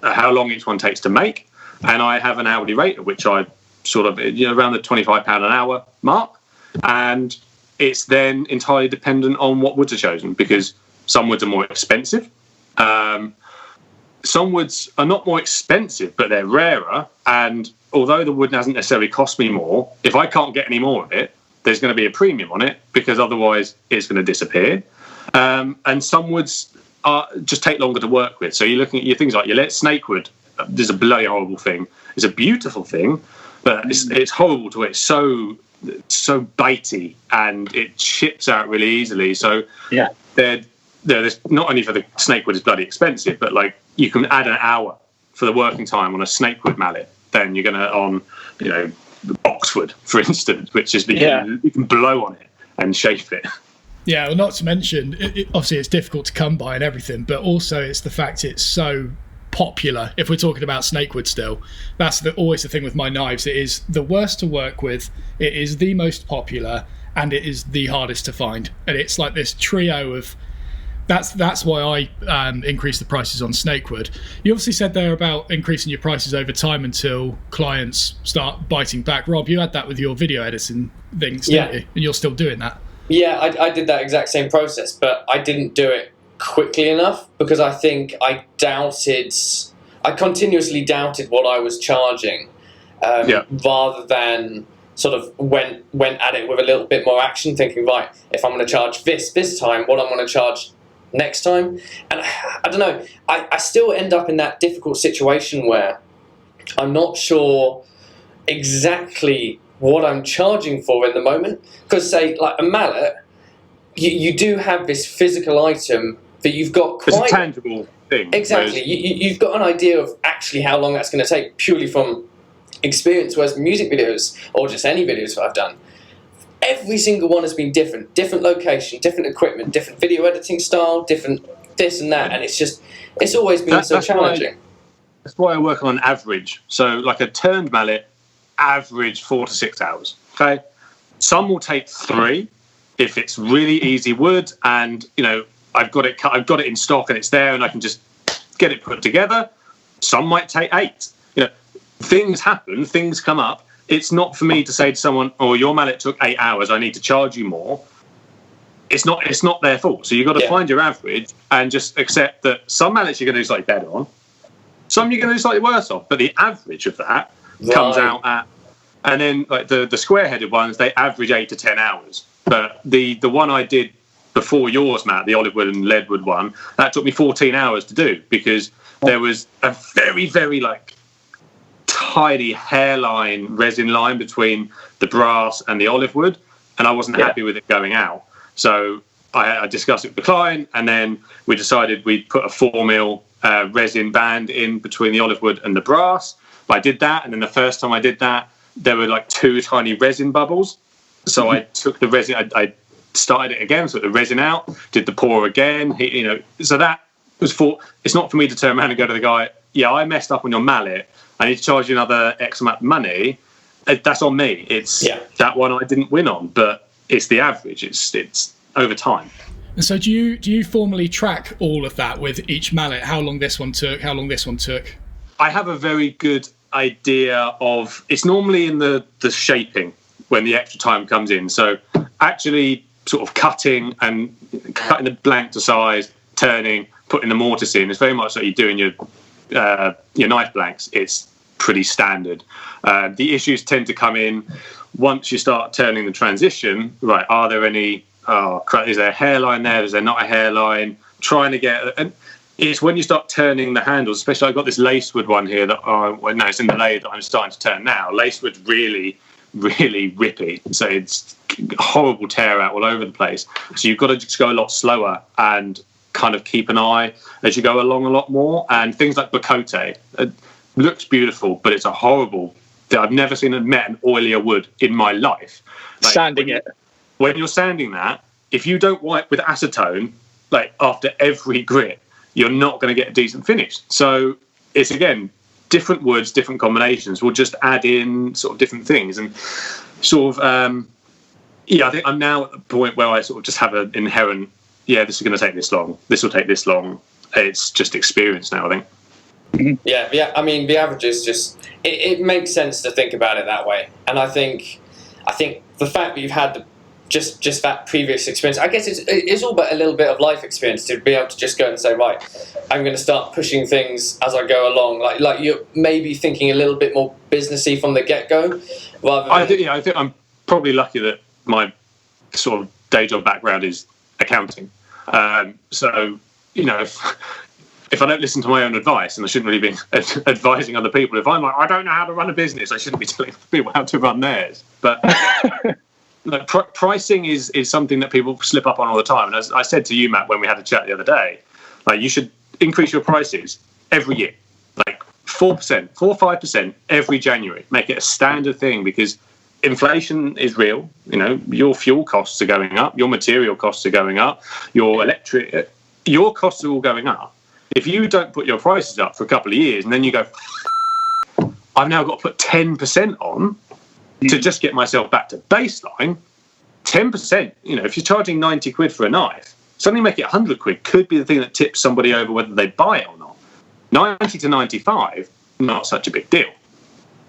how long each one takes to make, and I have an hourly rate at which I sort of around the £25 an hour mark, and it's then entirely dependent on what woods are chosen because some woods are more expensive. Some woods are not more expensive, but they're rarer. And although the wood hasn't necessarily cost me more, if I can't get any more of it, there's going to be a premium on it because otherwise it's going to disappear. And some woods just take longer to work with. So you're looking at your things like your snakewood. There's a bloody horrible thing. It's a beautiful thing, but it's horrible to it. It's so bitey and it chips out really easily. So yeah, there's not only for the snakewood is bloody expensive, but like you can add an hour for the working time on a snakewood mallet. Then you're going to on boxwood, for instance, which is you can blow on it and shape it. Yeah, well, not to mention, obviously it's difficult to come by and everything, but also it's the fact it's so popular. If we're talking about snakewood still, that's always the thing with my knives. It is the worst to work with, it is the most popular, and it is the hardest to find. And it's like this trio of That's why I increased the prices on snakewood. You obviously said there about increasing your prices over time until clients start biting back. Rob, you had that with your video editing things, didn't you? And you're still doing that. Yeah, I did that exact same process, but I didn't do it quickly enough because I think I continuously doubted what I was charging, rather than sort of went at it with a little bit more action, thinking, right, if I'm going to charge this time, what I'm going to charge next time. And I don't know, I still end up in that difficult situation where I'm not sure exactly what I'm charging for in the moment. Because say like a mallet, you do have this physical item that you've got quite... It's a tangible thing. Exactly. You've got an idea of actually how long that's going to take purely from experience, whereas music videos, or just any videos that I've done, every single one has been different location, different equipment, different video editing style, different this and that, and it's always been so challenging. That's why I work on average. So like a turned mallet, average 4 to 6 hours. Okay, some will take 3 if it's really easy wood, and I've got it cut, I've got it in stock, and it's there, and I can just get it put together. Some might take 8. Things happen, things come up. It's not for me to say to someone, "Oh, your mallet took 8 hours. I need to charge you more." It's not their fault. So you've got to find your average and just accept that some mallets you're going to do slightly better on, some you're going to do slightly worse off. But the average of that comes out at, and then like the square-headed ones, they average 8 to 10 hours. But the one I did before yours, Matt, the olive wood and leadwood one, that took me 14 hours to do because there was a very, very tidy hairline resin line between the brass and the olive wood, and I wasn't happy with it going out. So I discussed it with the client, and then we decided we'd put a 4mm resin band in between the olive wood and the brass. I did that, and then the first time I did that, there were 2 tiny resin bubbles. So I took the resin, I started it again, took the resin out, did the pour again. So that was it's not for me to turn around and go to the guy, "Yeah, I messed up on your mallet. I need to charge you another X amount of money." That's on me. It's that one I didn't win on, but it's the average. It's over time. And so do you formally track all of that with each mallet? How long this one took? How long this one took? I have a very good idea of. It's normally in the shaping when the extra time comes in. So actually, sort of cutting the blank to size, turning, putting the mortise in. It's very much like you do in your knife blanks. It's pretty standard. The issues tend to come in once you start turning the transition. Right? Are there any? Is there a hairline there? Is there not a hairline? Trying to get. And it's when you start turning the handles. Especially, I've got this lacewood one here that it's in the lathe that I'm starting to turn now. Lacewood's really, really rippy. So it's horrible tear out all over the place. So you've got to just go a lot slower and kind of keep an eye as you go along a lot more. And things like Bespoke, looks beautiful, but it's a horrible. I've never met an oilier wood in my life. Sanding it. When you're sanding that, if you don't wipe with acetone, after every grit, you're not going to get a decent finish. So it's again, different woods, different combinations. We'll just add in sort of different things and sort of. I think I'm now at the point where I sort of just have an inherent. Yeah, this is going to take this long. This will take this long. It's just experience now, I think. Mm-hmm. Yeah. I mean, the average is just. It makes sense to think about it that way, and I think the fact that you've had just that previous experience, I guess it's all but a little bit of life experience to be able to just go and say, right, I'm going to start pushing things as I go along. Like you're maybe thinking a little bit more businessy from the get-go, rather than... I think I'm probably lucky that my sort of day job background is accounting. So if I don't listen to my own advice, and I shouldn't really be advising other people, if I'm like, I don't know how to run a business, I shouldn't be telling people how to run theirs. But pricing is something that people slip up on all the time. And as I said to you, Matt, when we had a chat the other day, you should increase your prices every year, 4%, 4-5% every January. Make it a standard thing, because inflation is real. Your fuel costs are going up, your material costs are going up, your electric, your costs are all going up. If you don't put your prices up for a couple of years and then you go, I've now got to put 10% on to just get myself back to baseline, 10%, if you're charging 90 quid for a knife, suddenly make it 100 quid could be the thing that tips somebody over whether they buy it or not. 90 to 95, not such a big deal.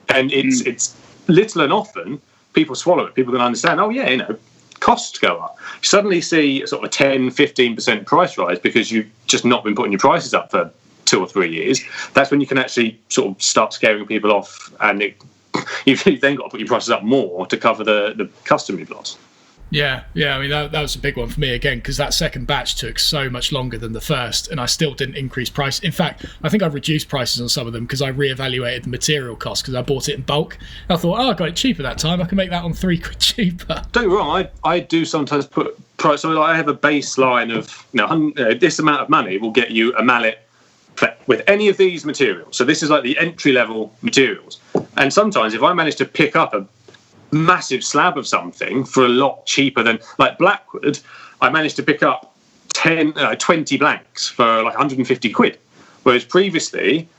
And it's little and often people swallow it. People can understand, oh yeah, you know, costs go up. You suddenly see sort of a 10, 15% price rise because you've just not been putting your prices up for 2 or 3 years. That's when you can actually sort of start scaring people off, and you've then got to put your prices up more to cover the customer you've lost. Yeah, I mean, that was a big one for me again, because that second batch took so much longer than the first, and I still didn't increase price. In fact, I think I reduced prices on some of them because I reevaluated the material cost because I bought it in bulk. I thought, I got it cheaper that time. I can make that on 3 quid cheaper. Don't get me wrong, I do sometimes put price. So I have a baseline of, this amount of money will get you a mallet with any of these materials. So this is like the entry level materials. And sometimes if I manage to pick up a massive slab of something for a lot cheaper than, like Blackwood, I managed to pick up 20 blanks for like 150 quid. Whereas previously,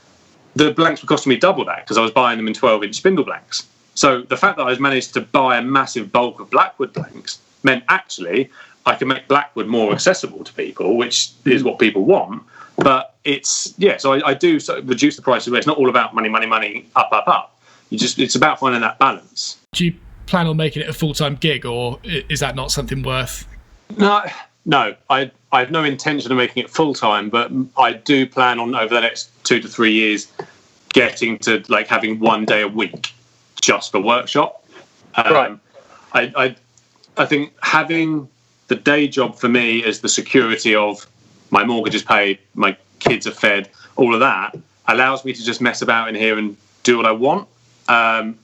the blanks were costing me double that because I was buying them in 12-inch spindle blanks. So the fact that I managed to buy a massive bulk of Blackwood blanks meant actually I can make Blackwood more accessible to people, which is what people want. But so I do sort of reduce the price of it. It's not all about money, up. It's about finding that balance. Do you plan on making it a full-time gig, or is that not something worth? No. I have no intention of making it full-time, but I do plan on over the next 2 to 3 years getting to like having 1 day a week just for workshop. Right. I think having the day job for me is the security of my mortgage is paid, my kids are fed, all of that allows me to just mess about in here and do what I want.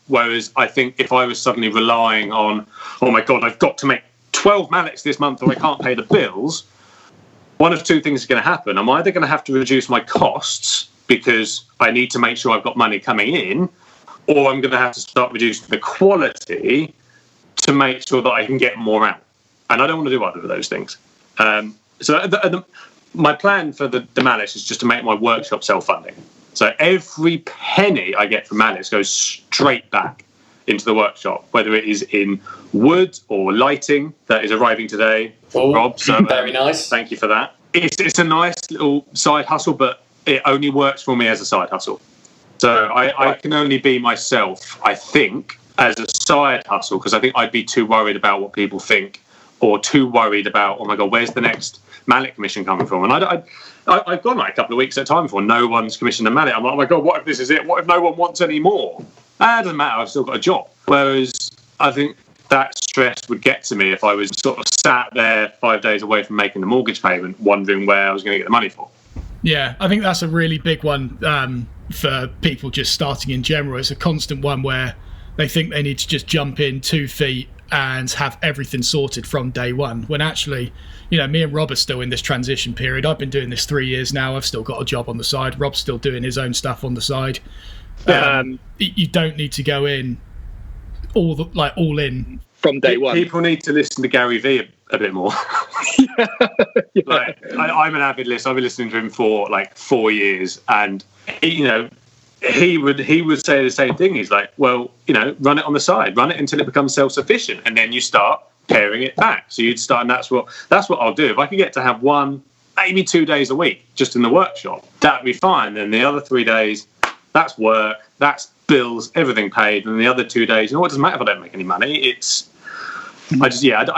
Whereas I think if I was suddenly relying on, oh my God, I've got to make 12 mallets this month or I can't pay the bills, one of two things is going to happen. I'm either going to have to reduce my costs because I need to make sure I've got money coming in, or I'm going to have to start reducing the quality to make sure that I can get more out. And I don't want to do either of those things. My plan for the Mallets is just to make my workshop self-funding. So every penny I get from Mallets goes straight back into the workshop, whether it is in wood or lighting that is arriving today. Oh, Rob, so very nice. Thank you for that. It's a nice little side hustle, but it only works for me as a side hustle. So I can only be myself, I think, as a side hustle, because I think I'd be too worried about what people think, or too worried about, oh my God, where's the next mallet commission coming from? And I've gone like a couple of weeks at a time before no one's commissioned a mallet. I'm like, oh my God, what if this is it? What if no one wants any more? That doesn't matter, I've still got a job. Whereas I think that stress would get to me if I was sort of sat there 5 days away from making the mortgage payment, wondering where I was going to get the money for. Yeah, I think that's a really big one for people just starting in general. It's a constant one where they think they need to just jump in 2 feet and have everything sorted from day one, when actually, me and Rob are still in this transition period. I've been doing this 3 years now. I've still got a job on the side. Rob's still doing his own stuff on the side. You don't need to go in all in from day one. People need to listen to Gary Vee a bit more. Yeah. Like, I'm an avid listener. I've been listening to him for like 4 years, and he would say the same thing. He's like, well, run it on the side, run it until it becomes self-sufficient, and then you start paring it back. So you'd start, and that's what I'll do. If I could get to have 1, maybe 2 days a week just in the workshop, that'd be fine. Then the other 3 days, that's work, that's bills, everything paid, and the other 2 days, it doesn't matter if I don't make any money. I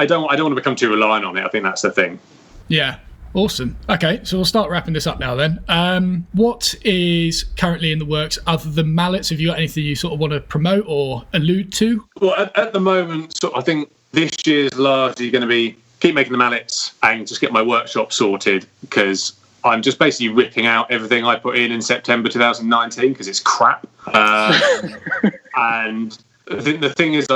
don't want to become too reliant on it. I think that's the thing. Yeah. Awesome. Okay, so we'll start wrapping this up now then. What is currently in the works other than Mallets? Have you got anything you sort of want to promote or allude to? Well, at the moment, I think this year's largely going to be keep making the Mallets and just get my workshop sorted, because I'm just basically ripping out everything I put in September 2019 because it's crap. And I think the thing is,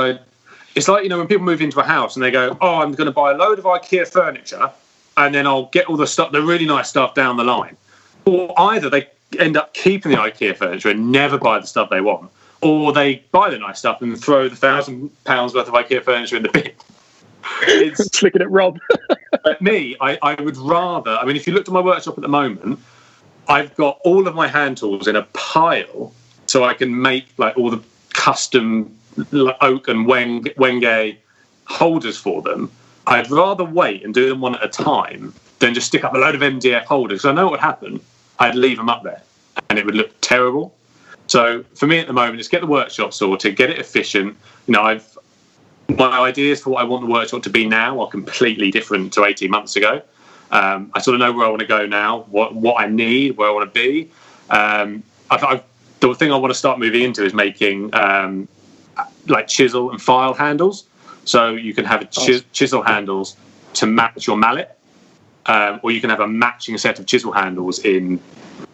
it's like, when people move into a house and they go, oh, I'm going to buy a load of IKEA furniture, and then I'll get all the really nice stuff down the line. Or either they end up keeping the IKEA furniture and never buy the stuff they want, or they buy the nice stuff and throw the £1,000 worth of IKEA furniture in the bin. It's looking at Rob. Me, I would rather, if you looked at my workshop at the moment, I've got all of my hand tools in a pile so I can make like all the custom oak and wenge holders for them. I'd rather wait and do them one at a time than just stick up a load of MDF holders. Because I know what would happen. I'd leave them up there and it would look terrible. So for me at the moment, it's get the workshop sorted, get it efficient. You know, my ideas for what I want the workshop to be now are completely different to 18 months ago. I sort of know where I want to go now, what I need, where I want to be. The thing I want to start moving into is making like chisel and file handles. So you can have chisel handles to match your mallet, or you can have a matching set of chisel handles in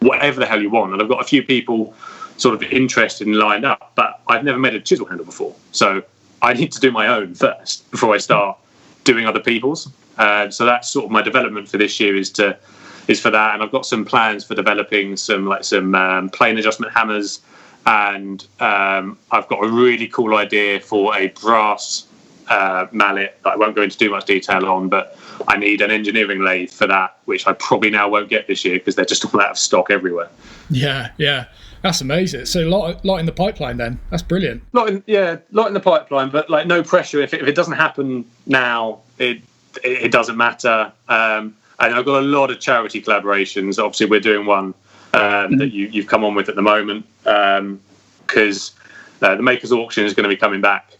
whatever the hell you want. And I've got a few people sort of interested and lined up, but I've never made a chisel handle before. So I need to do my own first before I start doing other people's. So that's sort of my development for this year is for that. And I've got some plans for developing some plane adjustment hammers. And I've got a really cool idea for a brass mallet that I won't go into too much detail on, but I need an engineering lathe for that, which I probably now won't get this year because they're just all out of stock everywhere. Yeah. That's amazing. So a lot in the pipeline then. That's brilliant. Lot in the pipeline, but like no pressure. If it doesn't happen now, it doesn't matter. And I've got a lot of charity collaborations. Obviously, we're doing one that you've come on with at the moment because the Makers Auction is going to be coming back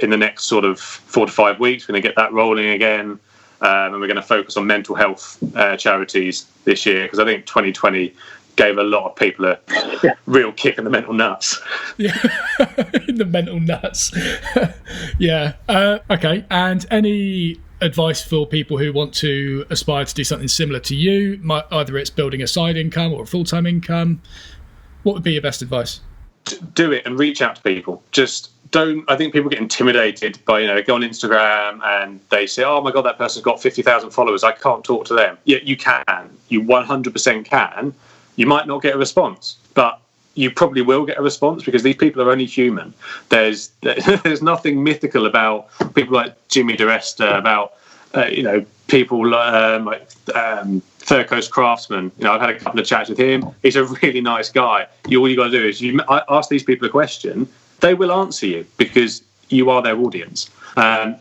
in the next sort of 4 to 5 weeks. We're going to get that rolling again, and we're going to focus on mental health charities this year because I think 2020 gave a lot of people a real kick in the mental nuts. Yeah, in the mental nuts. Yeah. Okay. And any advice for people who want to aspire to do something similar to you? Either it's building a side income or a full-time income. What would be your best advice? Do it and reach out to people. Just don't. I think people get intimidated by go on Instagram and they say, "Oh my God, that person's got 50,000 followers. I can't talk to them." Yeah, you can. You 100% can. You might not get a response, but you probably will get a response because these people are only human. There's nothing mythical about people like Jimmy DeResta, about people like Third Coast Craftsman. I've had a couple of chats with him. He's a really nice guy. All you got to do is ask these people a question. They will answer you because you are their audience.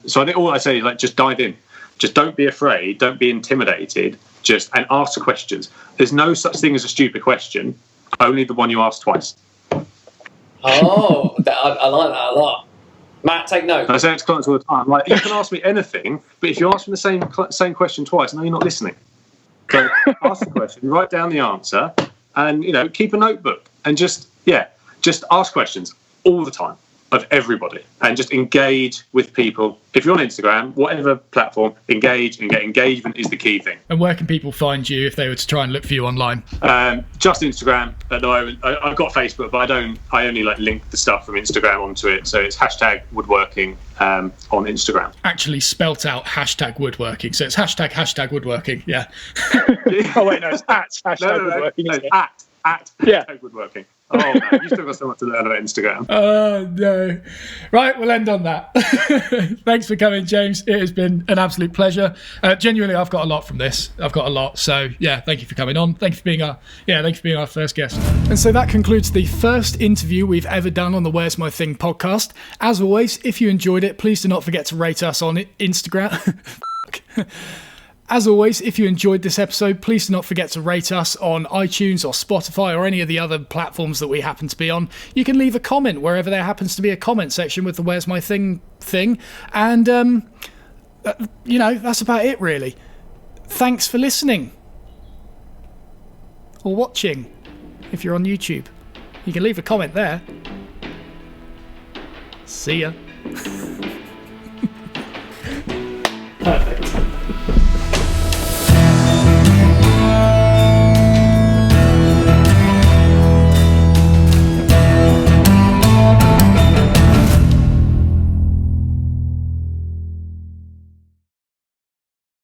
So I think all I say is just dive in. Just don't be afraid. Don't be intimidated. And ask questions. There's no such thing as a stupid question. Only the one you ask twice. Oh, I like that a lot. Matt, take note. I say it to clients all the time. Like, you can ask me anything, but if you ask me the same question twice, no, you're not listening. So ask the question, write down the answer, and keep a notebook and just ask questions all the time of everybody, and just engage with people. If you're on Instagram, whatever platform, engage and get engagement is the key thing. And where can people find you if they were to try and look for you online? Just Instagram at the moment. I've got Facebook, but I only link the stuff from Instagram onto it. So it's #woodworking on Instagram. Actually spelt out #woodworking. So it's #woodworking. Yeah. Oh wait, no, it's at #woodworking. No, at #woodworking. Oh man, you still got so much to learn about Instagram. Oh no. Right, we'll end on that. Thanks for coming, James. It has been an absolute pleasure. Genuinely, I've got a lot from this. I've got a lot. So yeah, thank you for coming on. Thank you for being our first guest. And so that concludes the first interview we've ever done on the Where's My Thing podcast. As always, if you enjoyed it, please do not forget to rate us on Instagram. As always, if you enjoyed this episode, please do not forget to rate us on iTunes or Spotify or any of the other platforms that we happen to be on. You can leave a comment wherever there happens to be a comment section with the Where's My Thing. And, that's about it, really. Thanks for listening. Or watching, if you're on YouTube. You can leave a comment there. See ya. Perfect.